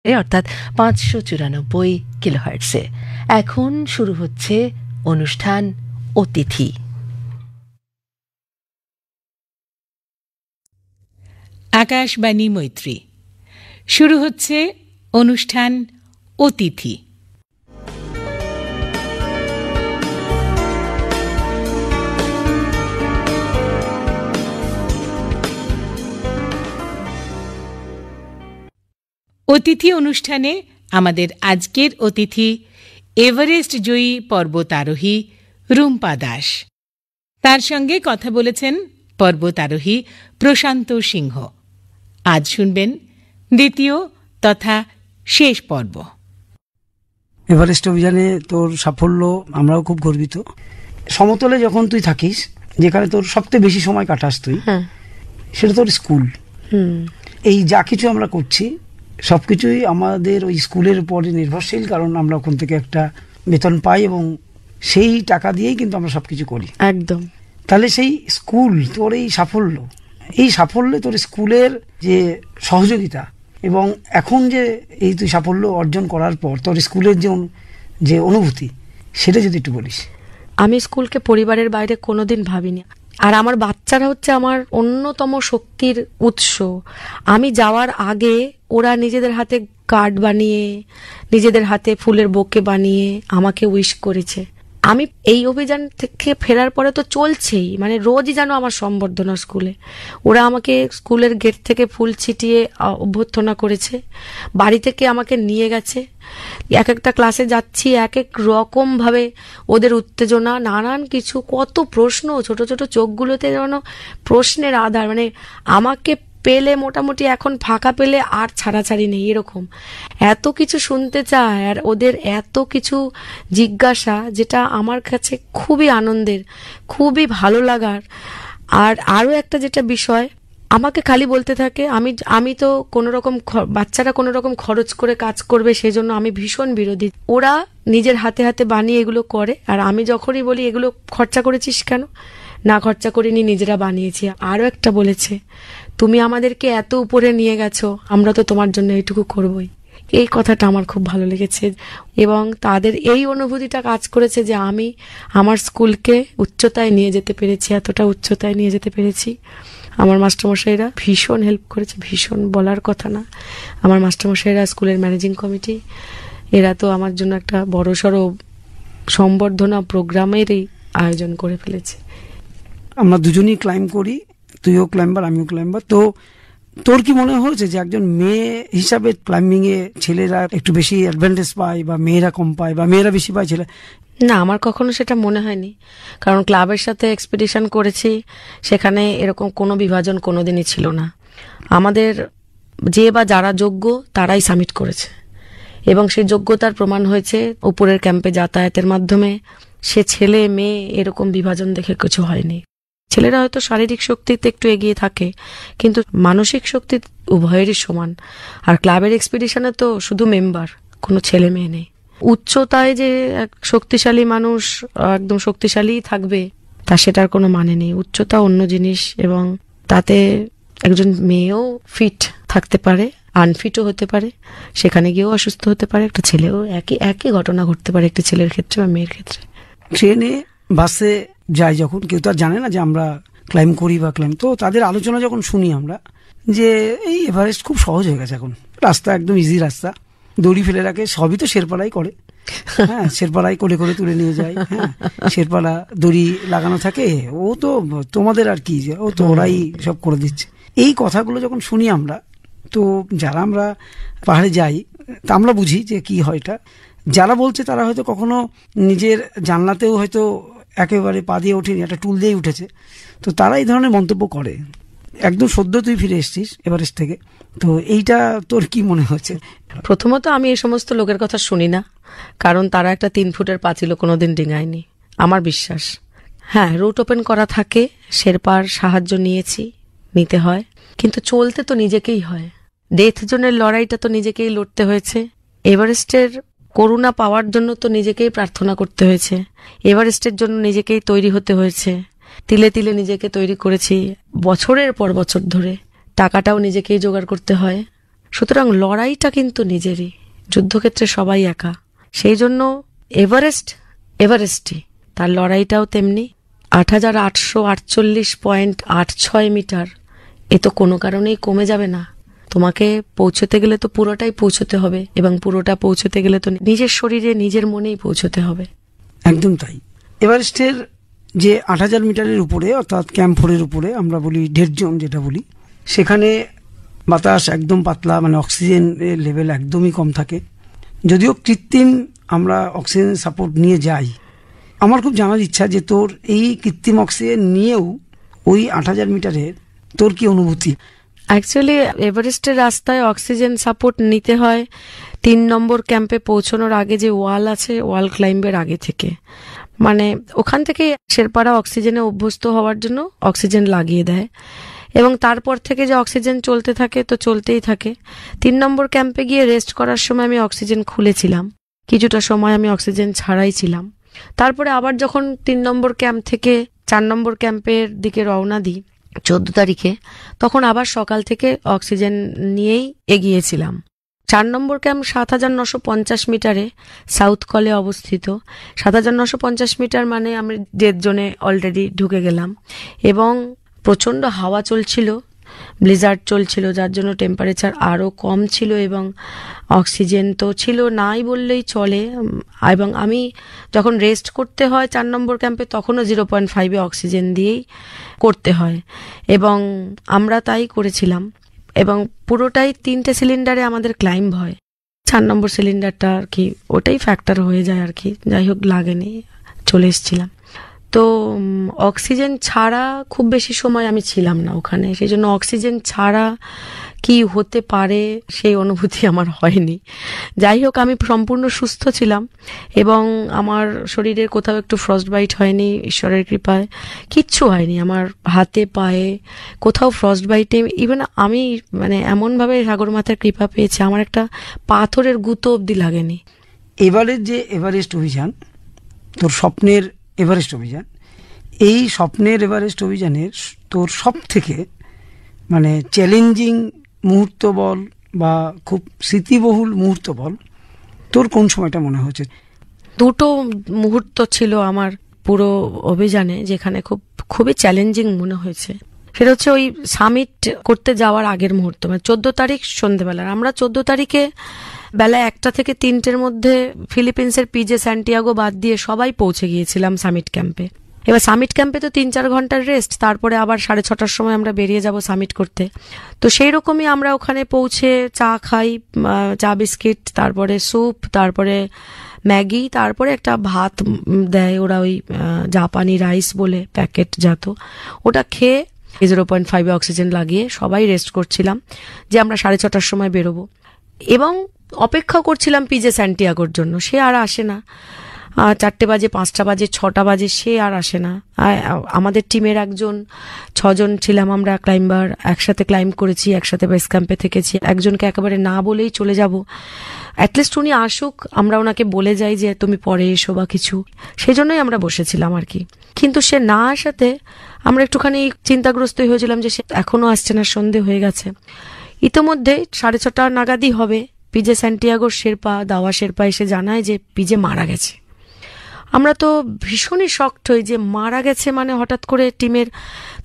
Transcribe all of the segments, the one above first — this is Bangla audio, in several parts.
অর্থাৎ 594 কিলোহার্টজে। এখন শুরু হচ্ছে অনুষ্ঠান অতিথি। আকাশবাণী মৈত্রী, শুরু হচ্ছে অনুষ্ঠান অতিথি। অতিথি অনুষ্ঠানে আমাদের আজকের অতিথি এভারেস্ট জয়ী পর্বতারোহী রুম্পা দাস। তার সঙ্গে কথা বলেছেন পর্বতারোহী প্রশান্ত সিংহ। আজ শুনবেন দ্বিতীয় তথা শেষ পর্ব। এভারেস্ট অভিযানে তোর সাফল্য আমরাও খুব গর্বিত। সমতলে যখন তুই থাকিস, যেখানে তোর সবচেয়ে বেশি সময় কাটাস তুই, সেটা তোর স্কুল। এই যা কিছু আমরা করছি সবকিছুই আমাদের ওই স্কুলের উপরে নির্ভরশীল, কারণ আমরা ওখান থেকে একটা বেতন পাই এবং সেই টাকা দিয়েই কিন্তু আমরা সবকিছু করি। একদম। তাহলে সেই স্কুল তোর এই সাফল্যে তোর স্কুলের যে সহযোগিতা এবং এখন যে এই তুই সাফল্য অর্জন করার পর তোর স্কুলের যে অনুভূতি, সেটা যদি একটু বলিস। আমি স্কুলকে পরিবারের বাইরে কোনোদিন ভাবিনি, আর আমার বাচ্চারা হচ্ছে আমার অন্যতম শক্তির উৎস। আমি যাওয়ার আগে ওরা নিজেদের হাতে কার্ড বানিয়ে, নিজেদের হাতে ফুলের বোকে বানিয়ে আমাকে উইশ করেছে। আমি এই অভিযান থেকে ফেরার পরে তো চলছেই, মানে রোজই যেন আমার সম্বর্ধনা স্কুলে। ওরা আমাকে স্কুলের গেট থেকে ফুল ছিটিয়ে অভ্যর্থনা করেছে, বাড়ি থেকে আমাকে নিয়ে গেছে। এক একটা ক্লাসে যাচ্ছি, এক এক রকম ভাবে ওদের উত্তেজনা, নানান কিছু, কত প্রশ্ন, ছোট ছোট চোখগুলোতে যেন প্রশ্নের আধার। মানে আমাকে পেলে মোটামুটি এখন ফাঁকা পেলে আর ছাড়াছাড়ি নেই, এরকম এত কিছু শুনতে চায় আর ওদের এত কিছু জিজ্ঞাসা, যেটা আমার কাছে খুবই আনন্দের, খুবই ভালো লাগার। আর আরও একটা যেটা বিষয়, আমাকে খালি বলতে থাকে আমি তো কোনো রকম বাচ্চারা কোনো রকম খরচ করে কাজ করবে সেজন্য আমি ভীষণ বিরোধী। ওরা নিজের হাতে হাতে বানিয়ে এগুলো করে, আর আমি যখনই বলি এগুলো খরচা করেছিস কেন, না খরচা করিনি, নিজেরা বানিয়েছি। আরও একটা বলেছে, তুমি আমাদেরকে এত উপরে নিয়ে গেছো, আমরা তো তোমার জন্য এইটুকু করবই। এই কথাটা আমার খুব ভালো লেগেছে এবং তাদের এই অনুভূতিটা কাজ করেছে যে আমি আমার স্কুলকে উচ্চতায় নিয়ে যেতে পেরেছি, এতটা উচ্চতায় নিয়ে যেতে পেরেছি। আমার মাস্টারমশাইরা ভীষণ হেল্প করেছে, ভীষণ বলার কথা না। আমার মাস্টারমশাইরা, স্কুলের ম্যানেজিং কমিটি, এরা তো আমার জন্য একটা বড়সড় সম্বর্ধনা প্রোগ্রামেরই আয়োজন করে ফেলেছে। আমরা দুজনেই ক্লাইম্ব করি, তুইও ক্লাইম্বার, আমিও ক্লাইম্বার। তো তোর কি মনে হয়েছে যে একজন মেয়ে হিসাবে ক্লাইম্বিং এ ছেলেরা একটু বেশি অ্যাডভান্টেজ পায় বা মেয়েরা কম পায় বা মেয়েরা বেশি পায় ছেলে? না, আমার কখনো সেটা মনে হয়নি, কারণ ক্লাবের সাথে এক্সপিডিশন করেছি, সেখানে এরকম কোনো বিভাজন কোনোদিনই ছিল না। আমাদের যে বা যারা যোগ্য তারাই সামিট করেছে এবং সেই যোগ্যতার প্রমাণ হয়েছে উপরের ক্যাম্পে যাতায়াতের মাধ্যমে। সে ছেলে মেয়ে এরকম বিভাজন দেখে কিছু হয়নি। ছেলেরা হয়তো শারীরিক শক্তিতে একটু এগিয়ে থাকে, কিন্তু মানসিক শক্তি উভয়েরই সমান। আর ক্লাবের এক্সপিডিশনে তো শুধু মেম্বার, কোনো ছেলে মেয়ে নেই। উচ্চতায় যে এক শক্তিশালী মানুষ একদম শক্তিশালী থাকবে তা সেটার কোনো মানে নেই। উচ্চতা অন্য জিনিস, এবং তাতে একজন মেয়েও ফিট থাকতে পারে, আনফিটও হতে পারে, সেখানে গিয়েও অসুস্থ হতে পারে। একটা ছেলেও একই ঘটনা ঘটতে পারে একটা ছেলের ক্ষেত্রে বা মেয়ের ক্ষেত্রে। ট্রেনে বাসে যাই যখন, কেউ তো আর জানে না যে আমরা ক্লাইম্ব করি বা ক্লাইম্ব, তো তাদের আলোচনা যখন শুনি আমরা যে এই এভারেস্ট খুব সহজ হয়ে গেছে এখন, রাস্তা একদম ইজি রাস্তা, দড়ি ফেলে রাখে, সবই তো শেরপালাই করে। হ্যাঁ, শেরপালাই করে করে তুলে নিয়ে যায়। হ্যাঁ, শেরপালা দড়ি লাগানো থাকে, ও তো তোমাদের আর কি, ও তো ওরাই সব করে দিচ্ছে। এই কথাগুলো যখন শুনি আমরা, তো যারা আমরা পাহাড়ে যাই তা আমরা বুঝি যে কি হয় এটা। যারা বলছে তারা হয়তো কখনো নিজের জানলাতেও হয়তো একেবারে পা দিয়ে ওঠেনি, একটা টুল দিয়েই উঠেছে, তো তারা এই ধরনের মন্তব্য করে। একদম সদ্য তুই ফিরে এসেছিস এভারেস্ট থেকে, তো এইটা তোর কি মনে হচ্ছে? প্রথমত আমি এই সমস্ত লোকের কথা শুনি না, কারণ তারা একটা 3 ফুটের পাঁচিলও কোনোদিন ডিঙায়নি, আমার বিশ্বাস। হ্যাঁ, রুট ওপেন করা থাকে, শেরপার সাহায্য নিতে হয়, কিন্তু চলতে তো নিজেকেই হয়। ডেথ জোনের লড়াইটা তো নিজেকেই লড়তে হয়েছে। এভারেস্টের করুণা পাওয়ার জন্য তো নিজেকেই প্রার্থনা করতে হয়েছে, এভারেস্টের জন্য নিজেকেই তৈরি হতে হয়েছে। তিলে তিলে নিজেকে তৈরি করেছি বছরের পর বছর ধরে। টাকাটাও নিজেকেই জোগাড় করতে হয়, সুতরাং লড়াইটা কিন্তু নিজেরই, যুদ্ধক্ষেত্রে সবাই একা। সেই জন্য এভারেস্টই, তার লড়াইটাও তেমনি। 8,848.86 মিটার, এ তো কোনো কারণেই কমে যাবে না। তোমাকে পৌঁছতে গেলে তো পুরোটাই পৌঁছতে হবে, এবং পুরোটা পৌঁছতে গেলে তো নিজের শরীরে নিজের মনেই পৌঁছতে হবে। একদম তাই। এভারেস্টের যে 8,000 মিটারের উপরে, অর্থাৎ ক্যাম্প 4-এর উপরে, আমরা বলি ডেড জোন যেটা বলি, সেখানে বাতাস একদম পাতলা, মানে অক্সিজেনের লেভেল একদমই কম থাকে। যদিও কৃত্রিম আমরা অক্সিজেন সাপোর্ট নিয়ে যাই, আমার খুব জানার ইচ্ছা যে তোর এই কৃত্রিম অক্সিজেন নিয়েও ওই 8,000 মিটারের তোর কি অনুভূতি? অ্যাকচুয়ালি এভারেস্টের রাস্তায় অক্সিজেন সাপোর্ট নিতে হয় 3 নম্বর ক্যাম্পে পৌঁছানোর আগে যে ওয়াল আছে, ওয়াল ক্লাইম্বের আগে থেকে। মানে ওখান থেকে শেরপারা অক্সিজেনে অভ্যস্ত হওয়ার জন্য অক্সিজেন লাগিয়ে দেয়, এবং তারপর থেকে যে অক্সিজেন চলতে থাকে তো চলতেই থাকে। 3 নম্বর ক্যাম্পে গিয়ে রেস্ট করার সময় আমি অক্সিজেন খুলেছিলাম, কিছুটা সময় আমি অক্সিজেন ছাড়াই ছিলাম। তারপরে আবার যখন 3 নম্বর ক্যাম্প থেকে 4 নম্বর ক্যাম্পের দিকে রওনা দিই 14 তারিখে, তখন আবার সকাল থেকে অক্সিজেন নিয়েই এগিয়েছিলাম। 4 নম্বর ক্যাম্প 7,950 মিটারে সাউথ কলে অবস্থিত। 7,950 মিটার মানে আমি ডেড জোনে অলরেডি ঢুকে গেলাম, এবং প্রচণ্ড হাওয়া চলছিল, ব্লিজার্ড চলছিল, যার জন্য টেম্পারেচার আরও কম ছিল, এবং অক্সিজেন তো ছিল নাই বললেই চলে। এবং আমি যখন রেস্ট করতে হয় 4 নম্বর ক্যাম্পে, তখনও 0.5-এ অক্সিজেন দিয়েই করতে হয়, এবং আমরা তাই করেছিলাম। এবং পুরোটাই 3টে সিলিন্ডারে আমাদের ক্লাইম্ব হয়। 4 নম্বর সিলিন্ডারটা আর কি ওটাই ফ্যাক্টর হয়ে যায় আর কি, যাই হোক লাগেনি, চলে এসেছিলাম। তো অক্সিজেন ছাড়া খুব বেশি সময় আমি ছিলাম না ওখানে, সেই জন্য অক্সিজেন ছাড়া কি হতে পারে সেই অনুভূতি আমার হয়নি। যাই হোক, আমি সম্পূর্ণ সুস্থ ছিলাম, এবং আমার শরীরের কোথাও একটু ফ্রস্ট বাইট হয়নি, ঈশ্বরের কৃপায় কিচ্ছু হয়নি। আমার হাতে পায়ে কোথাও ফ্রস্ট বাইটে, ইভেন আমি মানে এমনভাবে সাগরমাতার কৃপা পেয়েছি, আমার একটা পাথরের গুঁতো অবধি লাগেনি। এবারের যে এভারেস্ট অভিযান, তোর স্বপ্নের এভারেস্ট অভিযান, এই স্বপ্নের এভারেস্ট অভিযানের তোর সব থেকে মানে চ্যালেঞ্জিং মুহূর্ত বল বা খুব স্মৃতিবহুল মুহূর্ত বল, তোর কোন সময়টা মনে হয়েছে? দুটো মুহূর্ত ছিল আমার পুরো অভিযানে যেখানে খুবই চ্যালেঞ্জিং মনে হয়েছে। সেটা হচ্ছে ওই সামিট করতে যাওয়ার আগের মুহূর্ত, মানে 14 তারিখ সন্ধ্যেবেলার। আমরা 14 তারিখে বেলা 1টা থেকে 3টের মধ্যে ফিলিপিন্সের পিজে স্যান্টিয়াগো বাদ দিয়ে সবাই পৌঁছে গিয়েছিলাম সামিট ক্যাম্পে। এবার সামিট ক্যাম্পে তো 3-4 ঘন্টার রেস্ট, তারপরে আবার 6:30টার সময় আমরা বেরিয়ে যাব সামিট করতে। তো সেই রকমই আমরা ওখানে পৌঁছে চা খাই, চা বিস্কিট, তারপরে স্যুপ, তারপরে ম্যাগি, তারপরে একটা ভাত দেয় ওরা, ওই জাপানি রাইস বলে প্যাকেট জাত, ওটা খেয়ে 0.5-এ অক্সিজেন লাগিয়ে সবাই রেস্ট করছিলাম যে আমরা 6:30টার সময় বেরোবো, এবং অপেক্ষা করছিলাম পিজে স্যান্টিয়াগোর জন্য। সে আর আসে না, 4টে বাজে, 5টা বাজে, 6টা বাজে, সে আর আসে না। আমাদের টিমের 6 জন ছিলাম আমরা ক্লাইম্বার, একসাথে ক্লাইম্ব করেছি, একসাথে বেস ক্যাম্পে থেকেছি। একজনকে একেবারে না বলেই চলে যাব, অ্যাটলিস্ট উনি আসুক, আমরা ওনাকে বলে যাই যে তুমি পরে এসো বা কিছু, সেই জন্যই আমরা বসেছিলাম আর কি। কিন্তু সে না আসাতে আমরা একটুখানি চিন্তাগ্রস্ত হয়েছিলাম যে সে এখনো আসছে না, সন্ধে হয়ে গেছে। ইতোমধ্যে 6:30 নাগাদই হবে পিজে স্যান্টিয়াগোর শেরপা, দাওয়া শেরপা এসে জানায় যে পিজে মারা গেছে। আমরা তো ভীষণই শকড হই যে মারা গেছে মানে, হঠাৎ করে টিমের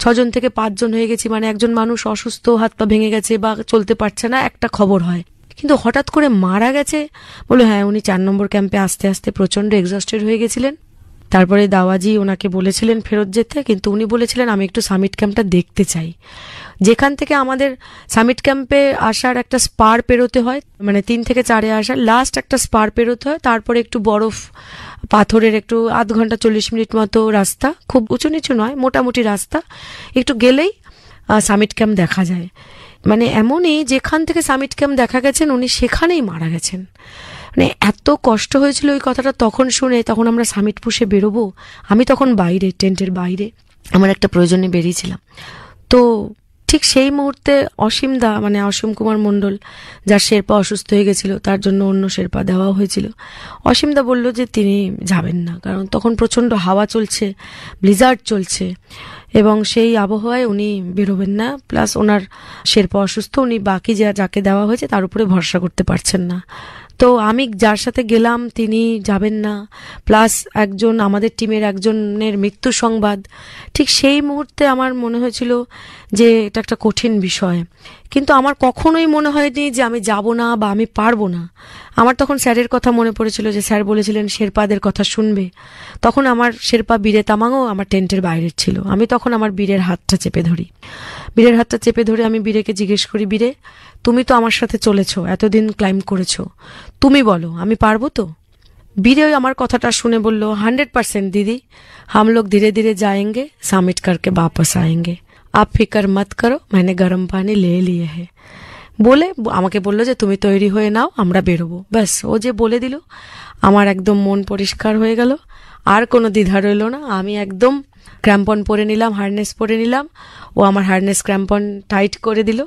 6 জন থেকে 5 জন হয়ে গেছি, মানে একজন মানুষ অসুস্থ, হাত পা ভেঙে গেছে বা চলতে পারছে না, একটা খবর হয়, কিন্তু হঠাৎ করে মারা গেছে বলে। হ্যাঁ, উনি 4 নম্বর ক্যাম্পে আসতে আসতে প্রচন্ড এক্সস্টেড হয়ে গেছিলেন। তারপরে দাওয়াজি ওনাকে বলেছিলেন ফেরত যেতে, কিন্তু উনি বলেছিলেন আমি একটু সামিট ক্যাম্পটা দেখতে চাই। যেখান থেকে আমাদের সামিট ক্যাম্পে আসার একটা স্পার পেরোতে হয়, মানে 3 থেকে 4-এ আসার লাস্ট একটা স্পার পেরোতে হয়, তারপরে একটু বরফ পাথরের একটু 0.5 ঘন্টা 40 মিনিট মতো রাস্তা, খুব উঁচু নিচু নয়, মোটামুটি রাস্তা, একটু গেলেই সামিট ক্যাম্প দেখা যায়। মানে এমনই যেখান থেকে সামিট ক্যাম্প দেখা গেছেন উনি সেখানেই মারা গেছেন। মানে এত কষ্ট হয়েছিল ওই কথাটা তখন শুনে। তখন আমরা সামিট পুষে বেরোবো, আমি তখন বাইরে, টেন্টের বাইরে আমার একটা প্রয়োজনে বেরিয়েছিলাম। তো ঠিক সেই মুহূর্তে অসীম দা, মানে অসীম কুমার মণ্ডল, যার শেরপা অসুস্থ হয়ে গেছিল, তার জন্য অন্য শেরপা দেওয়া হয়েছিল, অসীম দা বলল যে তিনি যাবেন না, কারণ তখন প্রচন্ড হাওয়া চলছে, ব্লিজার্ড চলছে, এবং সেই আবহাওয়ায় উনি বেরোবেন না, প্লাস ওনার শেরপা অসুস্থ, উনি বাকি যাকে দেওয়া হয়েছে তার উপরে ভরসা করতে পারছেন না। তো আমি যার সাথে গেলাম তিনি যাবেন না, প্লাস একজন আমাদের টিমের একজনের মৃত্যু সংবাদ। ঠিক সেই মুহূর্তে আমার মনে হয়েছিল যে এটা একটা কঠিন বিষয়, কিন্তু আমার কখনোই মনে হয়নি যে আমি যাব না বা আমি পারবো না। আমার তখন স্যারের কথা মনে পড়েছিল যে স্যার বলেছিলেন শেরপাদের কথা শুনবে। তখন আমার শেরপা বীরে তামাংও আমার টেন্টের বাইরের ছিল। আমি তখন আমার বীরের হাতটা চেপে ধরি, বীরের হাতটা চেপে ধরে আমি বীরেকে জিজ্ঞেস করি, বীরে তুমি তো আমার সাথে চলেছো, এতদিন ক্লাইম্ব করেছো, তুমি বলো আমি পারবো তো? বীরে আমার কথাটা শুনে বলল, 100% दीदी, हम लोग धीरे धीरे जाएंगे, समिट करके वापस आएंगे, आप फिक्र मत करो, मैंने गर्म पानी ले लिए है। বলে আমাকে বললো যে তুমি তৈরি হয়ে নাও, আমরা বেরোবো। ব্যাস, ও যে বলে দিল, আমার একদম মন পরিষ্কার হয়ে গেল, আর কোনো দ্বিধা রইল না। আমি একদম ক্র্যাম্পন পরে নিলাম, হার্নেস পরে নিলাম, ও আমার হার্নেস ক্র্যাম্পন টাইট করে দিল,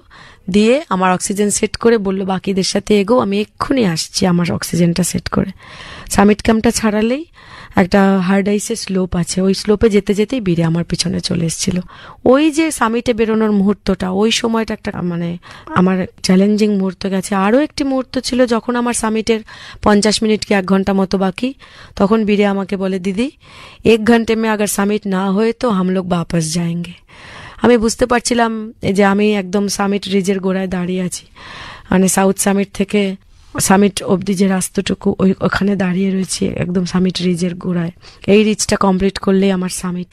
দিয়ে আমার অক্সিজেন সেট করে বলল বাকিদের সাথে এগো, আমি এক্ষুনি আসছি আমার অক্সিজেনটা সেট করে। সামিট ক্যাম্পটা ছাড়ালেই একটা হার্ড আইসের স্লোপ আছে, ওই স্লোপে যেতে যেতেই বীরে আমার পিছনে চলে এসেছিল। ওই যে সামিটে বেরোনোর মুহূর্তটা, ওই সময়টা একটা মানে আমার চ্যালেঞ্জিং মুহূর্ত গেছে। আরও একটি মুহূর্ত ছিল যখন আমার সামিটের 50 মিনিট কি 1 ঘন্টা মতো বাকি, তখন বীরে আমাকে বলে, দিদি 1 ঘন্टे में अगर সামিট না হয় তো हम लोग वापस जाएंगे। আমি বুঝতে পারছিলাম যে আমি একদম সামিট রিজের গোড়ায় দাঁড়িয়ে আছি, মানে সাউথ সামিট থেকে সামিট অবধি যে রাস্তাটুকু ওখানে দাঁড়িয়ে রয়েছে একদম সামিট রিজের গোড়ায়। এই রিজটা কমপ্লিট করলেই আমার সামিট।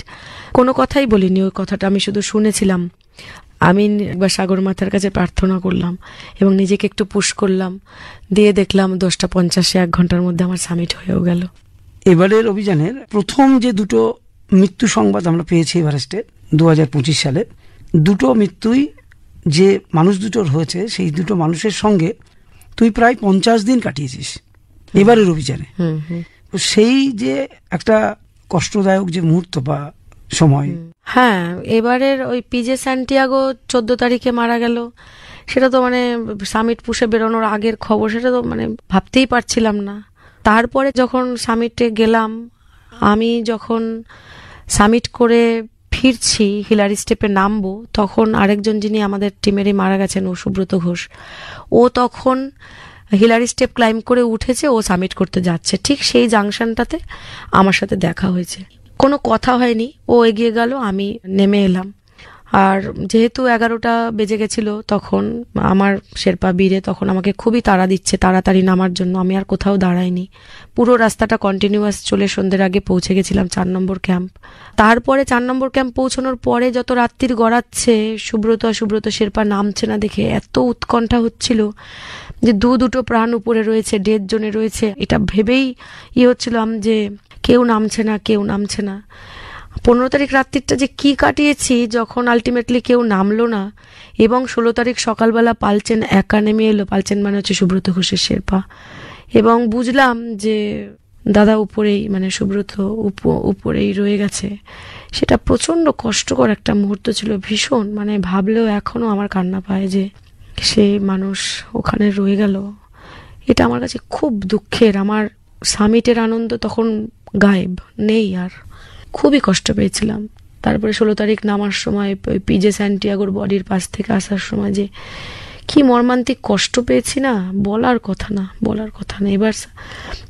কোনো কথাই বলিনি, ওই কথাটা আমি শুধু শুনেছিলাম। আমি একবার সাগর মাথার কাছে প্রার্থনা করলাম এবং নিজেকে একটু পুশ করলাম, দিয়ে দেখলাম 10:50 1 ঘন্টার মধ্যে আমার সামিট হয়েও গেল। এবারের অভিযানের প্রথম যে দুটো মৃত্যু সংবাদ আমরা পেয়েছি এভারেস্টে 2025 সালে, দুটো মৃত্যুই যে মানুষ দুটোর হয়েছে, সেই দুটো মানুষের সঙ্গে তুই প্রায় 50 দিন কাটিয়েছিস এবারের অভিযানে। তো সেই যে একটা কষ্টদায়ক যে মুহূর্ত বা সময়। হ্যাঁ, এবারের ওই পিজে স্যান্টিয়াগো 14 তারিখে মারা গেল, সেটা তো মানে সামিট পুষে বেরোনোর আগের খবর, সেটা তো মানে ভাবতেই পারছিলাম না। তারপরে যখন সামিটে গেলাম, আমি যখন সামিট করে ফিরছি হিলারি স্টেপে নামবো, তখন আরেকজন যিনি আমাদের টিমেরই মারা গেছেন, ও সুব্রত ঘোষ, ও তখন হিলারি স্টেপ ক্লাইম্ব করে উঠেছে, ও সামিট করতে যাচ্ছে। ঠিক সেই জাংশনটাতে আমার সাথে দেখা হয়েছে, কোনো কথা হয়নি, ও এগিয়ে গেল, আমি নেমে এলাম। আর যেহেতু 11টা বেজে গেছিল, তখন আমার শেরপা বীরে তখন আমাকে খুবই তাড়া দিচ্ছে তাড়াতাড়ি নামার জন্য। আমি আর কোথাও দাঁড়াইনি, পুরো রাস্তাটা কন্টিনিউয়াস চলে সন্ধ্যের আগে পৌঁছে গেছিলাম 4 নম্বর ক্যাম্প। তারপরে 4 নম্বর ক্যাম্প পৌঁছানোর পরে যত রাত্রির গড়াচ্ছে, সুব্রত শেরপা নামছে না দেখে এত উৎকণ্ঠা হচ্ছিল যে দুটো প্রাণ উপরে রয়েছে, ডেড জোনে রয়েছে, এটা ভেবেই হচ্ছিলাম যে কেউ নামছে না। 15 তারিখ রাত্রিটা যে কি কাটিয়েছি, যখন আলটিমেটলি কেউ নামলো না এবং 16 তারিখ সকালবেলা পালচেন একা নেমে এলো। পালচেন মানে হচ্ছে সুব্রত ঘোষের শেরপা, এবং বুঝলাম যে দাদা উপরেই, মানে সুব্রত উপরেই রয়ে গেছে। সেটা প্রচন্ড কষ্টকর একটা মুহূর্ত ছিল, ভীষণ, মানে ভাবলেও এখনো আমার কান্না পায় যে সেই মানুষ ওখানে রয়ে গেল। এটা আমার কাছে খুব দুঃখের। আমার সামিটের আনন্দ তখন গায়েব নেই, আর খুবই কষ্ট পেয়েছিলাম। তারপরে 16 তারিখ নামার সময় পিজে স্যান্টিয়াগোর বডির পাশ থেকে আসার সময় যে কি মর্মান্তিক কষ্ট পেয়েছি না, বলার কথা না।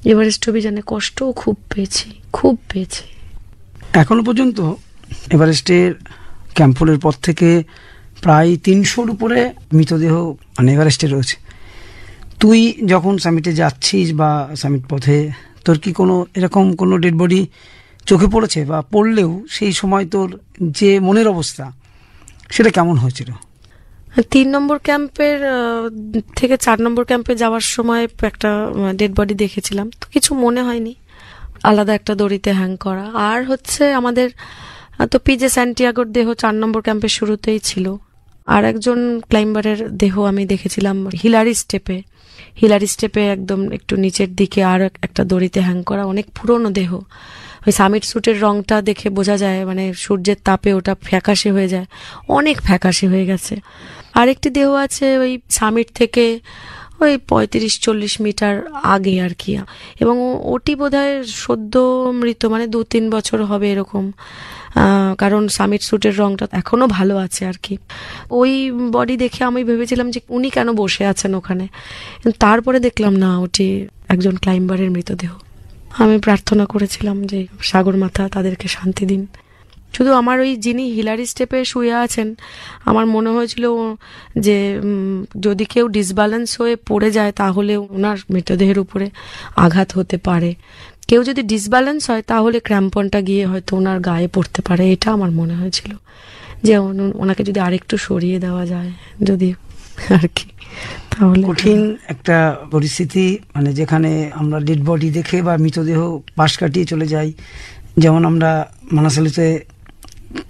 এভারেস্ট অভিযানে কষ্টও খুব পেয়েছি। এখনো পর্যন্ত এভারেস্টের ক্যাম্পফলের পর থেকে প্রায় 300-র উপরে মৃতদেহ মানে এভারেস্টে রয়েছে। তুই যখন সামিটে যাচ্ছিস বা সামিট পথে, তোর কি কোনো এরকম কোনো ডেড বডি চোখে পড়েছে, বা পড়লেও সেই সময় তোর যে মনের অবস্থা সেটা কেমন হয়েছিল? 3 নম্বর ক্যাম্পের থেকে 4 নম্বর ক্যাম্পে যাওয়ার সময় একটা ডেড বডি দেখেছিলাম, তো কিছু মনে হয়নি, আলাদা একটা দড়িতে হ্যাং করা। আর হচ্ছে আমাদের তো পিজে স্যান্টিয়াগোর দেহ 4 নম্বর ক্যাম্পের শুরুতেই ছিল। আর একজন ক্লাইম্বারের দেহ আমি দেখেছিলাম হিলারি স্টেপে একদম একটু নিচের দিকে, আর একটা দড়িতে হ্যাং করা, অনেক পুরনো দেহ। ওই সামিট স্যুটের রংটা দেখে বোঝা যায়, মানে সূর্যের তাপে ওটা ফ্যাকাশে হয়ে যায়, অনেক ফ্যাকাশে হয়ে গেছে। আরেকটি দেহ আছে ওই সামিট থেকে ওই 35-40 মিটার আগে আর কি, এবং ওটি বোধহয় সদ্য মৃত, মানে 2-3 বছর হবে এরকম, কারণ সামিট স্যুটের রংটা এখনো ভালো আছে আর কি। ওই বডি দেখে আমি ভেবেছিলাম যে উনি কেন বসে আছেন ওখানে, তারপরে দেখলাম না, ওটি একজন ক্লাইম্বারের মৃতদেহ। আমি প্রার্থনা করেছিলাম যে সাগর মাতা তাদেরকে শান্তি দিন। শুধু আমার ওই যিনি হিলারি স্টেপে শুয়ে আছেন, আমার মনে হয়েছিল যে যদি কেউ ডিসব্যালেন্স হয়ে পড়ে যায় তাহলে ওনার মৃতদেহের উপরে আঘাত হতে পারে, কেউ যদি ডিসব্যালেন্স হয় তাহলে ক্র্যাম্পনটা গিয়ে হয়তো ওনার গায়ে পড়তে পারে, এটা আমার মনে হয়েছিল, যে ওনাকে যদি আরেকটু সরিয়ে দেওয়া যায় যদি আর কি। তাহলে কঠিন একটা পরিস্থিতি, মানে যেখানে আমরা ডেড বডি দেখে বা মৃতদেহ পাশ কাটিয়ে চলে যাই। যেমন আমরা মানাসালিতে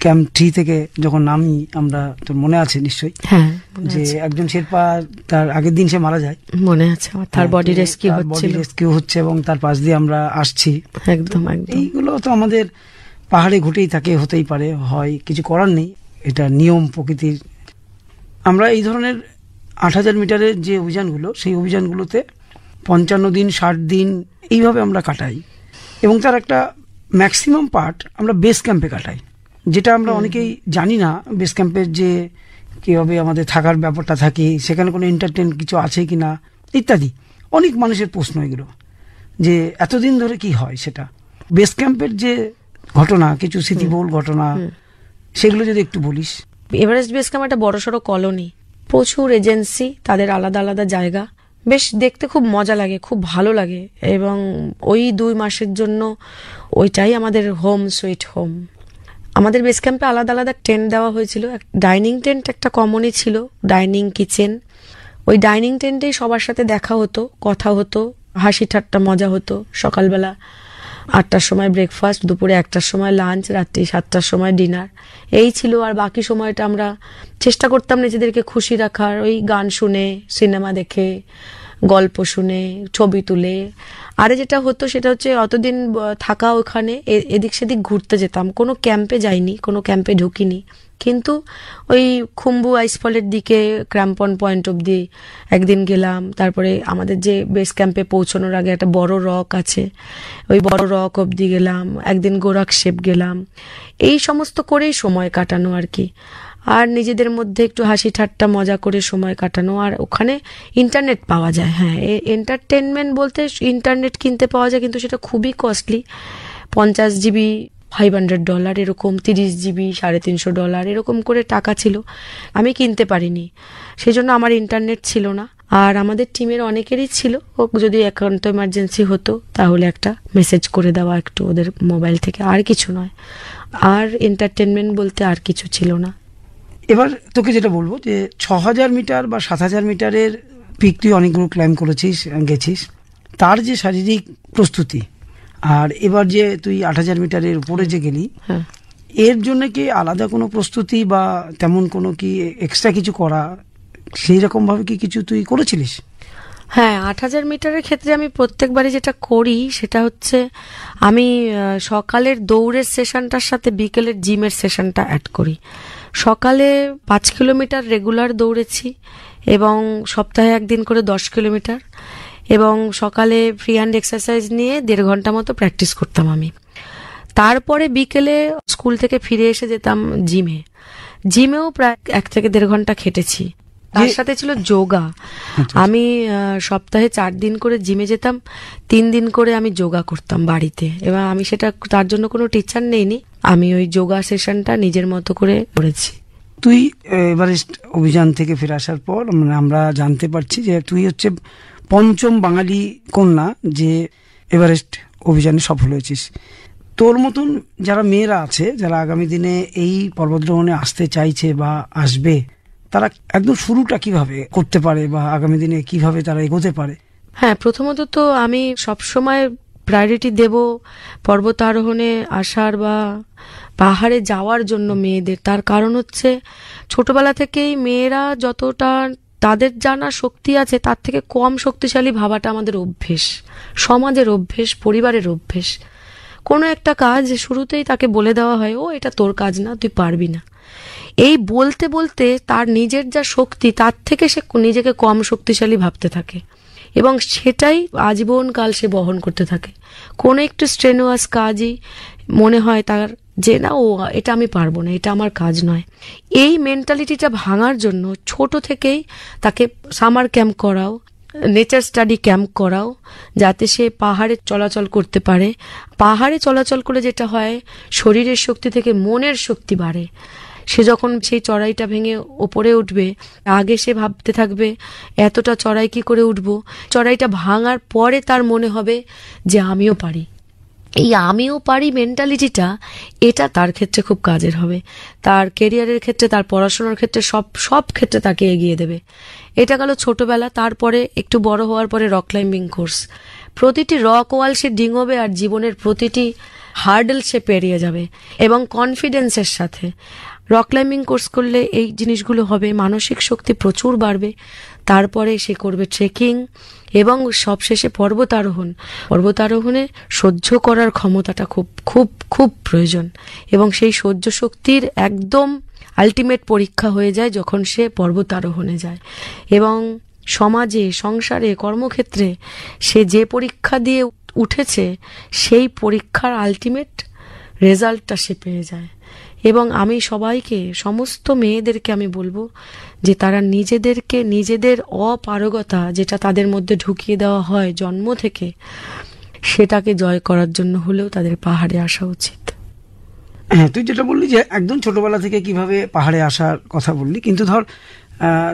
ক্যাম্প 3 থেকে যখন নামি, আমরা, তোর মনে আছে নিশ্চয়ই, হ্যাঁ, যে একজন শেরপা তার আগের দিন সে মারা যায়, মনে আছে আমার, তার বডি রেস্কিউ হচ্ছে এবং তার পাশ দিয়ে আমরা আসছি। একদম একদম। এইগুলো তো আমাদের পাহাড়ে ঘটেই থাকে, হতেই পারে, হয়, কিছু করার নেই, এটা নিয়ম প্রকৃতির। আমরা এই ধরনের 8000 মিটারের যে অভিযানগুলো, সেই অভিযানগুলোতে 55 দিন 60 দিন এইভাবে আমরা কাটাই, এবং তার একটা ম্যাক্সিমাম পার্ট আমরা বেস ক্যাম্পে কাটাই, যেটা আমরা অনেকেই জানি না। বেস ক্যাম্পের যে কীভাবে আমাদের থাকার ব্যাপারটা থাকে, সেখানে কোনো এন্টারটেন কিছু আছে কি না ইত্যাদি, অনেক মানুষের প্রশ্ন এগুলো, যে এতদিন ধরে কি হয় সেটা। বেস ক্যাম্পের যে ঘটনা, কিছু স্মৃতিবহুল ঘটনা, সেগুলো যদি একটু বলিস। এভারেস্ট বেস ক্যাম্প একটা বড়সড় কলোনি, প্রচুর এজেন্সি, তাদের আলাদা আলাদা জায়গা, বেশ দেখতে খুব মজা লাগে, খুব ভালো লাগে, এবং ওই 2 মাসের জন্য ওইটাই আমাদের হোম সুইট হোম। আমাদের বেস ক্যাম্পে আলাদা আলাদা টেন্ট দেওয়া হয়েছিল। ডাইনিং টেন্ট একটা কমনই ছিল, ডাইনিং কিচেন। ওই ডাইনিং টেন্টেই সবার সাথে দেখা হতো, কথা হতো, হাসি ঠাট্টা মজা হতো। সকালবেলা 8টার সময় ব্রেকফাস্ট, দুপুরে 1টার সময় লাঞ্চ, রাত্রি 7টার সময় ডিনার, এই ছিল। আর বাকি সময়টা আমরা চেষ্টা করতাম নিজেদেরকে খুশি রাখার, ওই গান শুনে, সিনেমা দেখে, গল্প শুনে, ছবি তুলে। আরে যেটা হতো সেটা হচ্ছে অতদিন থাকা ওখানে এদিক সেদিক ঘুরতে যেতাম, কোনো ক্যাম্পে যাইনি, কোনো ক্যাম্পে ঢুকিনি, কিন্তু ওই খুম্বু আইসফলের দিকে ক্র্যাম্পন পয়েন্ট অব্দি একদিন গেলাম। তারপরে আমাদের যে বেস ক্যাম্পে পৌঁছানোর আগে একটা বড় রক আছে, ওই বড় রক অব্দি গেলাম, একদিন গোরাকশেপ গেলাম। এই সমস্ত করেই সময় কাটানো আর কি, আর নিজেদের মধ্যে একটু হাসি ঠাট্টা মজা করে সময় কাটানো। আর ওখানে ইন্টারনেট পাওয়া যায়, হ্যাঁ, এন্টারটেনমেন্ট বলতে ইন্টারনেট কিনতে পাওয়া যায়, কিন্তু সেটা খুবই কস্টলি। 50 GB $500 এরকম, 30 GB $350 এরকম করে টাকা ছিল, আমি কিনতে পারিনি, সেই জন্য আমার ইন্টারনেট ছিল না। আর আমাদের টিমের অনেকেরই ছিল, যদি একান্ত এমার্জেন্সি হতো তাহলে একটা মেসেজ করে দেওয়া একটু ওদের মোবাইল থেকে, আর কিছু নয়। আর এন্টারটেনমেন্ট বলতে আর কিছু ছিল না। এবার তোকে যেটা বলবো, যে 6000 মিটার বা 7000 মিটারের পিক তুই অনেকগুলো ক্লাইম করেছিস, গেছিস, তার যে শারীরিক প্রস্তুতি, আর এবার যে তুই 8000 মিটারের উপরে যে গেলি, এর জন্য কি আলাদা কোনো প্রস্তুতি বা তেমন কোনো কি এক্সট্রা কিছু করা, সেই রকম ভাবে কি কিছু তুই করেছিলিস? হ্যাঁ, 8000 মিটারের ক্ষেত্রে আমি প্রত্যেকবারই যেটা করি সেটা হচ্ছে আমি সকালের দৌড়ের সেশনটার সাথে বিকেলের জিমের সেশনটা অ্যাড করি। সকালে 5 কিলোমিটার রেগুলার দৌড়েছি, এবং সপ্তাহে একদিন করে 10 কিলোমিটার, এবং সকালে ফ্রি হ্যান্ড এক্সারসাইজ নিয়ে 1.5 ঘন্টা মতো প্র্যাকটিস করতাম আমি। তারপরে বিকেলে স্কুল থেকে ফিরে এসে যেতাম জিমেও প্রায় 1 থেকে 1.5 ঘন্টা খেটেছি। তার সাথে ছিল যোগা। আমি সপ্তাহে 4 দিন করে জিমে যেতাম, 3 দিন করে আমি যোগা করতাম বাড়িতে, এবং আমি সেটা, তার জন্য কোনো টিচার নেইনি, আমি ওই যোগা সেশনটা নিজের মতো করে করেছি। তুই এভারেস্ট অভিযান থেকে ফিরে আসার পর আমরা জানতে পারছি যে তুই হচ্ছে 5ম বাঙালি কন্যা যে এভারেস্ট অভিযানে সফল হয়েছিস। তোর মতন যারা মেয়েরা আছে, যারা আগামী দিনে এই পর্বতারোহণে আসতে চাইছে বা আসবে, তারা একদম শুরুটা কিভাবে করতে পারে বা আগামী দিনে কিভাবে তারা এগোতে পারে? হ্যাঁ, প্রথমত তো আমি সবসময় প্রায়োরিটি দেব পর্বতারোহণে আসার বা পাহাড়ে যাওয়ার জন্য মেয়েদের। তার কারণ হচ্ছে ছোটবেলা থেকেই মেয়েরা যতটা তাদের জানা শক্তি আছে তার থেকে কম শক্তিশালী ভাবাটা আমাদের অভ্যেস, সমাজের অভ্যেস, পরিবারের অভ্যেস। কোনো একটা কাজ শুরুতেই তাকে বলে দেওয়া হয়, ও এটা তোর কাজ না, তুই পারবি না। এই বলতে বলতে তার নিজের যা শক্তি তার থেকে সে নিজেকে কম শক্তিশালী ভাবতে থাকে এবং সেটাই আজীবনকাল সে বহন করতে থাকে। কোনো একটু স্ট্রেনুয়াস কাজই মনে হয় তার যে না, ও এটা আমি পারবো না, এটা আমার কাজ নয়। এই মেন্টালিটিটা ভাঙার জন্য ছোট থেকেই তাকে সামার ক্যাম্প করাও, নেচার স্টাডি ক্যাম্প করাও, যাতে সে পাহাড়ে চলাচল করতে পারে। পাহাড়ে চলাচল করে যেটা হয়, শরীরের শক্তি থেকে মনের শক্তি বাড়ে। সে যখন সেই চড়াইটা ভেঙে ওপরে উঠবে, আগে সে ভাবতে থাকবে এতটা চড়াই কি করে উঠবো। চড়াইটা ভাঙার পরে তার মনে হবে যে আমিও পারি। এই আমিও পারি মেন্টালিটিটা, এটা তার ক্ষেত্রে খুব কাজের হবে। তার কেরিয়ারের ক্ষেত্রে, তার পড়াশোনার ক্ষেত্রে, সব ক্ষেত্রে তাকে এগিয়ে দেবে। এটা গেল ছোটবেলা। তারপরে একটু বড় হওয়ার পরে রক ক্লাইম্বিং কোর্স। প্রতিটি রক ওয়াল সে ডিঙোবে আর জীবনের প্রতিটি হার্ডেল সে পেরিয়ে যাবে এবং কনফিডেন্সের সাথে। রক ক্লাইম্বিং কোর্স করলে এই জিনিসগুলো হবে, মানসিক শক্তি প্রচুর বাড়বে। তারপরে সে করবে ট্রেকিং এবং সবশেষে পর্বতারোহণ। পর্বতারোহণে সহ্য করার ক্ষমতাটা খুব খুব খুব প্রয়োজন এবং সেই সহ্য শক্তির একদম আলটিমেট পরীক্ষা হয়ে যায় যখন সে পর্বতারোহণে যায়। এবং সমাজে, সংসারে, কর্মক্ষেত্রে সে যে পরীক্ষা দিয়ে উঠেছে সেই পরীক্ষার আলটিমেট রেজাল্টটা সে পেয়ে যায়। এবং আমি সবাইকে, সমস্ত মেয়েদেরকে আমি বলবো যে তারা নিজেদেরকে, নিজেদের অপারগতা যেটা তাদের মধ্যে ঢুকিয়ে দেওয়া হয় জন্ম থেকে, সেটাকে জয় করার জন্য হলেও তাদের পাহাড়ে আসা উচিত। হ্যাঁ, তুই যেটা বললি যে একদম ছোটবেলা থেকে কিভাবে পাহাড়ে আসার কথা বললি, কিন্তু ধর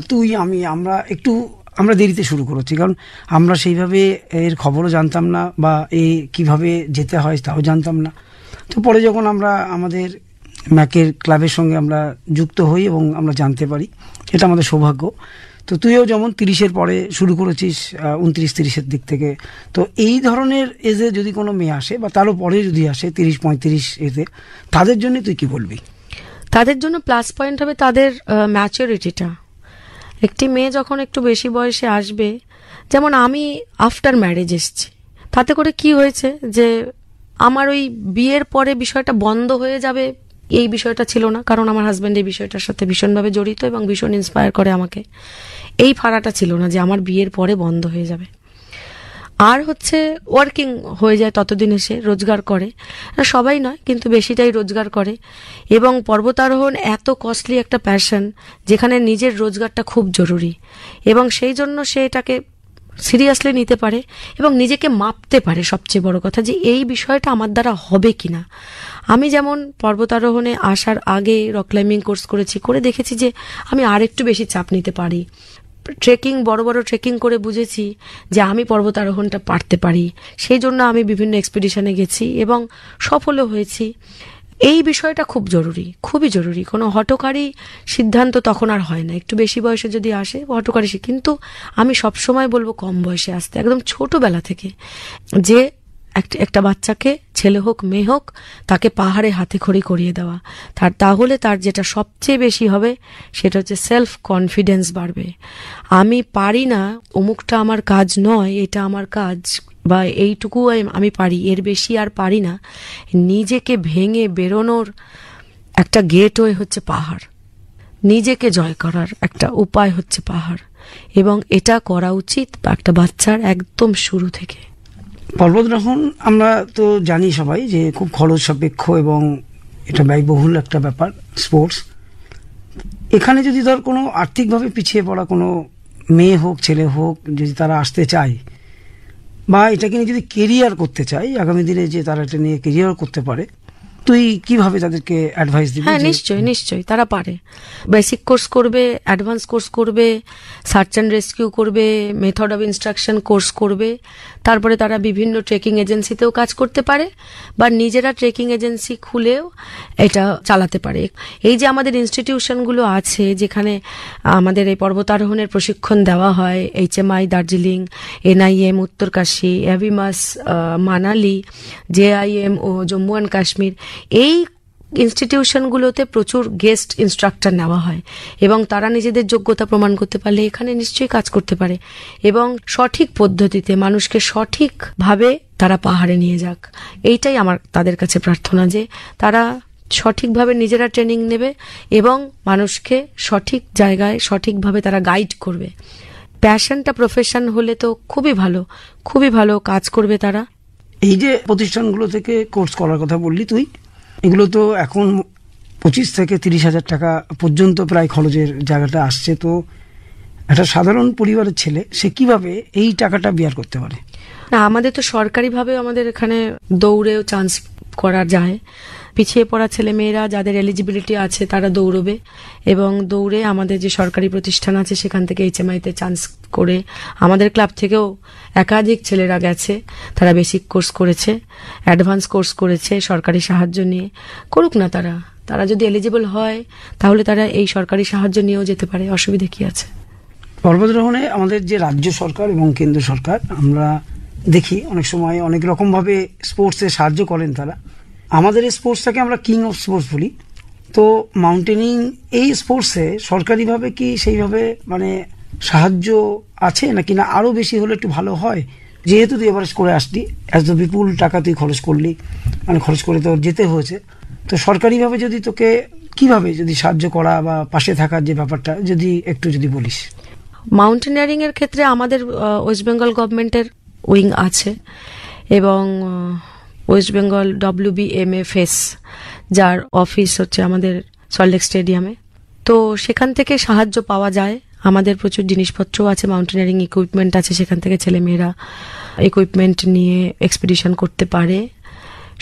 তুই, আমরা দেরিতে শুরু করেছি, কারণ আমরা সেইভাবে এর খবরও জানতাম না বা কিভাবে যেতে হয় তাও জানতাম না। তো পরে যখন আমরা আমাদের ম্যাকের ক্লাবের সঙ্গে আমরা যুক্ত হই এবং আমরা জানতে পারি, এটা আমাদের সৌভাগ্য। তো তুইও যেমন 30-এর পরে শুরু করেছিস, 29-30-এর দিক থেকে। তো এই ধরনের এজে যদি কোনো মেয়ে আসে বা তারও পরে যদি আসে 30-35 এজে, তাদের জন্য তুই কি বলবি? তাদের জন্য প্লাস পয়েন্ট হবে তাদের ম্যাচুরিটিটা। একটি মেয়ে যখন একটু বেশি বয়সে আসবে, যেমন আমি আফটার ম্যারেজ এসেছি, তাতে করে কি হয়েছে যে আমার ওই বিয়ের পরে বিষয়টা বন্ধ হয়ে যাবে এই বিষয়টা ছিল না, কারণ আমার হাজব্যান্ড এই বিষয়টার সাথে ভীষণভাবে জড়িত এবং ভীষণ ইন্সপায়ার করে আমাকে। এই ফাড়াটা ছিল না যে আমার বিয়ের পরে বন্ধ হয়ে যাবে। আর হচ্ছে ওয়ার্কিং হয়ে যায়, ততদিন এসে রোজগার করে, সবাই নয় কিন্তু বেশিটাই রোজগার করে। এবং পর্বতারোহণ এত কস্টলি একটা প্যাশন যেখানে নিজের রোজগারটা খুব জরুরি এবং সেই জন্য সে এটাকে সিরিয়াসলি নিতে পারে এবং নিজেকে মাপতে পারে। সবচেয়ে বড় কথা যে এই বিষয়টা আমার দ্বারা হবে কিনা। আমি যেমন পর্বতারোহণে আসার আগে রক ক্লাইম্বিং কোর্স করেছি, করে দেখেছি যে আমি আর একটু বেশি চাপ নিতে পারি। ট্রেকিং, বড় বড় ট্রেকিং করে বুঝেছি যে আমি পর্বতারোহণটা পারতে পারি। সেই জন্য আমি বিভিন্ন এক্সপিডিশনে গেছি এবং সফলও হয়েছি। এই বিষয়টা খুব জরুরি, খুবই জরুরি। কোনো হঠকারী সিদ্ধান্ত তখন আর হয় না। একটু বেশি বয়সে যদি আসে হঠকারী, কিন্তু আমি সবসময় বলবো কম বয়সে আসতে, একদম ছোটবেলা থেকে। যে একটা বাচ্চাকে, ছেলে হোক মেয়ে হোক, তাকে পাহাড়ে হাতে খড়ি করিয়ে দেওয়া, তাহলে তার যেটা সবচেয়ে বেশি হবে সেটা হচ্ছে সেলফ কনফিডেন্স বাড়বে। আমি পারি না, অমুকটা আমার কাজ নয়, এটা আমার কাজ, বা এইটুকু আমি পারি, এর বেশি আর পারি না। নিজেকে ভেঙে বেরোনোর একটা গেটওয়ে হচ্ছে পাহাড়। নিজেকে জয় করার একটা উপায় হচ্ছে পাহাড় এবং এটা করা উচিত একটা বাচ্চার একদম শুরু থেকে। পর্বতারোহণ আমরা তো জানি সবাই যে খুব খরচ সাপেক্ষ এবং এটা ব্যয়বহুল একটা ব্যাপার, স্পোর্টস। এখানে যদি ধর কোনো আর্থিকভাবে পিছিয়ে পড়া কোনো মেয়ে হোক, ছেলে হোক, যদি তারা আসতে চায় বা এটাকে নিয়ে যদি কেরিয়ার করতে চায় আগামী দিনে, যে তারা এটা নিয়ে কেরিয়ার করতে পারে, তুই কিভাবে তাদেরকে অ্যাডভাইস দিবি? হ্যাঁ, নিশ্চয়ই নিশ্চয়ই তারা পারে। বেসিক কোর্স করবে, অ্যাডভান্স কোর্স করবে, সার্চ অ্যান্ড রেস্কিউ করবে, মেথড অফ ইনস্ট্রাকশন কোর্স করবে। তারপরে তারা বিভিন্ন ট্রেকিং এজেন্সিতেও কাজ করতে পারে বা নিজেরা ট্রেকিং এজেন্সি খুলেও এটা চালাতে পারে। এই যে আমাদের ইনস্টিটিউশনগুলো আছে যেখানে আমাদের এই পর্বতারোহণের প্রশিক্ষণ দেওয়া হয়, HMI দার্জিলিং, NIM উত্তরকাশী, অ্যাভিমাস মানালি, JIM ও জম্মু অ্যান্ড কাশ্মীর, এই ইনস্টিটিউশনগুলোতে প্রচুর গেস্ট ইনস্ট্রাক্টর নেওয়া হয় এবং তারা নিজেদের যোগ্যতা প্রমাণ করতে পারলে এখানে নিশ্চয়ই কাজ করতে পারে এবং সঠিক পদ্ধতিতে মানুষকে সঠিকভাবে তারা পাহাড়ে নিয়ে যাক। এইটাই আমার তাদের কাছে প্রার্থনা, যে তারা সঠিকভাবে নিজেরা ট্রেনিং নেবে এবং মানুষকে সঠিক জায়গায় সঠিকভাবে তারা গাইড করবে। প্যাশনটা প্রফেশন হলে তো খুবই ভালো, খুবই ভালো কাজ করবে তারা। এই যে প্রতিষ্ঠানগুলো থেকে কোর্স করার কথা বললি তুই, এগুলো তো এখন 25 থেকে 30,000 টাকা পর্যন্ত প্রায় খরচের জায়গাটা আসছে। তো একটা সাধারণ পরিবারের ছেলে সে কিভাবে এই টাকাটা বিয়ার করতে পারে? না, আমাদের তো সরকারিভাবে আমাদের এখানে দৌড়েও চান্স করা যায়। পিছিয়ে পড়া ছেলে মেয়েরা যাদের এলিজিবিলিটি আছে তারা দৌড়বে এবং দৌড়ে আমাদের যে সরকারি প্রতিষ্ঠান আছে সেখান থেকে HMI-তে চান্স করে, আমাদের ক্লাব থেকেও একাধিক ছেলেরা গেছে, তারা বেসিক কোর্স করেছে, অ্যাডভান্স কোর্স করেছে সরকারি সাহায্য নিয়ে। করুক না, তারা যদি এলিজিবল হয় তাহলে তারা এই সরকারি সাহায্য নিয়েও যেতে পারে, অসুবিধা কি আছে? পর্বতারোহণে আমাদের যে রাজ্য সরকার এবং কেন্দ্র সরকার আমরা দেখি অনেক সময় অনেক রকমভাবে স্পোর্টসে সাহায্য করেন তারা। আমাদের এই স্পোর্টসটাকে আমরা কিং অফ স্পোর্টস বলি। তো মাউন্টেনিং এই স্পোর্টসে সরকারিভাবে কি সেইভাবে মানে সাহায্য আছে নাকি না আরও বেশি হলে একটু ভালো হয়? যেহেতু তুই এভারেস্ট করে আসলি, এত বিপুল টাকা তুই খরচ করলি, মানে খরচ করে তোর যেতে হয়েছে, তো সরকারিভাবে যদি তোকে কিভাবে যদি সাহায্য করা বা পাশে থাকার যে ব্যাপারটা যদি একটু যদি বলিস। মাউন্টেনিয়ারিং এর ক্ষেত্রে আমাদের ওয়েস্ট বেঙ্গল গভর্নমেন্টের উইং আছে এবং ওয়েস্ট বেঙ্গল WBMFS যার অফিস হচ্ছে আমাদের সল্টলেক স্টেডিয়ামে, তো সেখান থেকে সাহায্য পাওয়া যায়। আমাদের প্রচুর জিনিসপত্রও আছে, মাউন্টেনিয়ারিং ইকুইপমেন্ট আছে, সেখান থেকে ছেলেমেয়েরা ইকুইপমেন্ট নিয়ে এক্সপিডিশন করতে পারে।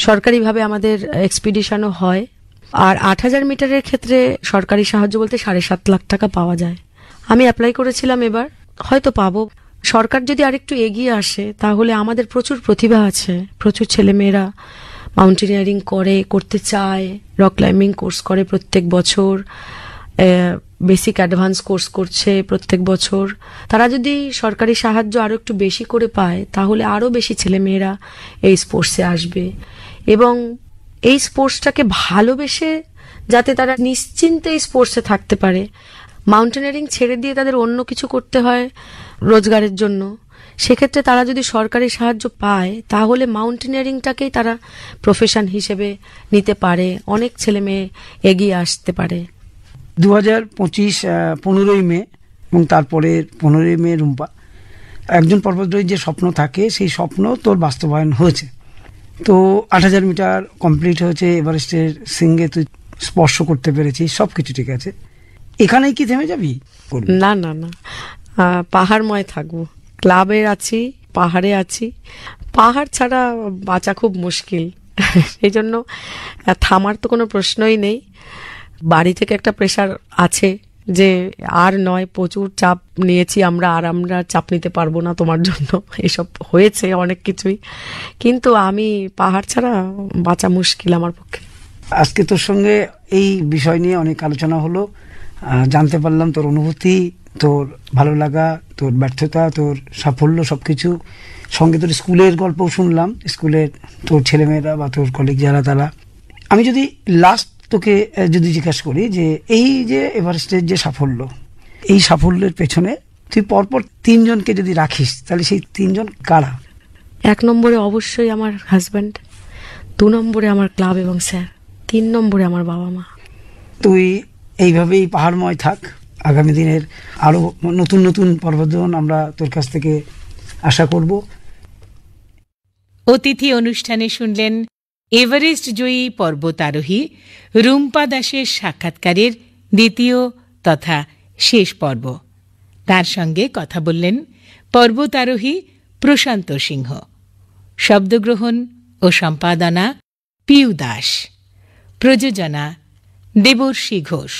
সরকারিভাবে আমাদের এক্সপিডিশনও হয়। আর 8,000 মিটারের ক্ষেত্রে সরকারি সাহায্য বলতে 7.5 লাখ টাকা পাওয়া যায়। আমি অ্যাপ্লাই করেছিলাম, এবার হয়তো পাবো। সরকার যদি আরেকটু এগিয়ে আসে তাহলে আমাদের প্রচুর প্রতিভা আছে, প্রচুর ছেলেমেয়েরা মাউন্টেনিয়ারিং করতে চায়, রক ক্লাইম্বিং কোর্স করে প্রত্যেক বছর, বেসিক অ্যাডভান্স কোর্স করছে প্রত্যেক বছর। তারা যদি সরকারি সাহায্য আরও একটু বেশি করে পায় তাহলে আরও বেশি ছেলেমেয়েরা এই স্পোর্টসে আসবে এবং এই স্পোর্টসটাকে ভালোবেসে যাতে তারা নিশ্চিন্তে এই স্পোর্টসে থাকতে পারে। মাউন্টেনিয়ারিং ছেড়ে দিয়ে তাদের অন্য কিছু করতে হয় রোজগারের জন্য, সেক্ষেত্রে তারা যদি সরকারি সাহায্য পায় তাহলে মাউন্টেনিয়ারিংটাকেই তারা প্রফেশন হিসেবে নিতে পারে, অনেক ছেলে মেয়ে এগিয়ে আসতে পারে। 2025 15ই মে এবং তারপরে 15ই মে রুম্পা, একজন পর্বতারোহীর যে স্বপ্ন থাকে সেই স্বপ্ন তোর বাস্তবায়ন হয়েছে। তো 8,000 মিটার কমপ্লিট হয়েছে, এভারেস্টের সিঙ্গে তুই স্পর্শ করতে পেরেছিস, সবকিছু ঠিক আছে। এখানেই কি থেমে যাবি? না না না, পাহাড়ময় থাকবো। ক্লাবে আছি, পাহাড়ে আছি, পাহাড় ছাড়া বাঁচা খুব মুশকিল, সেই জন্য থামার তো কোনো প্রশ্নই নেই। বাড়ি থেকে একটা প্রেশার আছে যে আর নয়, প্রচুর চাপ নিয়েছি আমরা, আর আমরা চাপ নিতে পারবো না তোমার জন্য, এসব হয়েছে অনেক কিছুই, কিন্তু আমি পাহাড় ছাড়া বাঁচা মুশকিল আমার পক্ষে। আজকে তোর সঙ্গে এই বিষয় নিয়ে অনেক আলোচনা হলো, জানতে পারলাম তোর অনুভূতি, তোর ভালো লাগা, তোর ব্যর্থতা, তোর সাফল্য, সবকিছু। সঙ্গে তোর স্কুলের গল্পও শুনলাম, স্কুলের তোর ছেলেমেয়েরা বা তোর কলিগ যারা তারা। আমি যদি লাস্ট তোকে যদি জিজ্ঞাসা করি যে এই যে এভারেস্টের যে সাফল্য, এই সাফল্যের পেছনে তুই পরপর 3 জনকে যদি রাখিস তাহলে সেই 3 জন কারা? 1 নম্বরে অবশ্যই আমার হাজব্যান্ড, 2 নম্বরে আমার ক্লাব এবং স্যার, 3 নম্বরে আমার বাবা মা। তুই এইভাবেই পাহাড়ময় থাক, আগামী দিনের আরো নতুন নতুন পর্বতারোহণ আমরা তোর কাছ থেকে আশা করব। অতিথি অনুষ্ঠানে শুনলেন এভারেস্ট জয়ী পর্বতারোহী রুম্পা দাসের সাক্ষাৎকারের দ্বিতীয় তথা শেষ পর্ব। তার সঙ্গে কথা বললেন পর্বতারোহী প্রশান্ত সিংহ। শব্দগ্রহণ ও সম্পাদনা পিউ দাস। প্রযোজনা দেবর্ষী ঘোষ।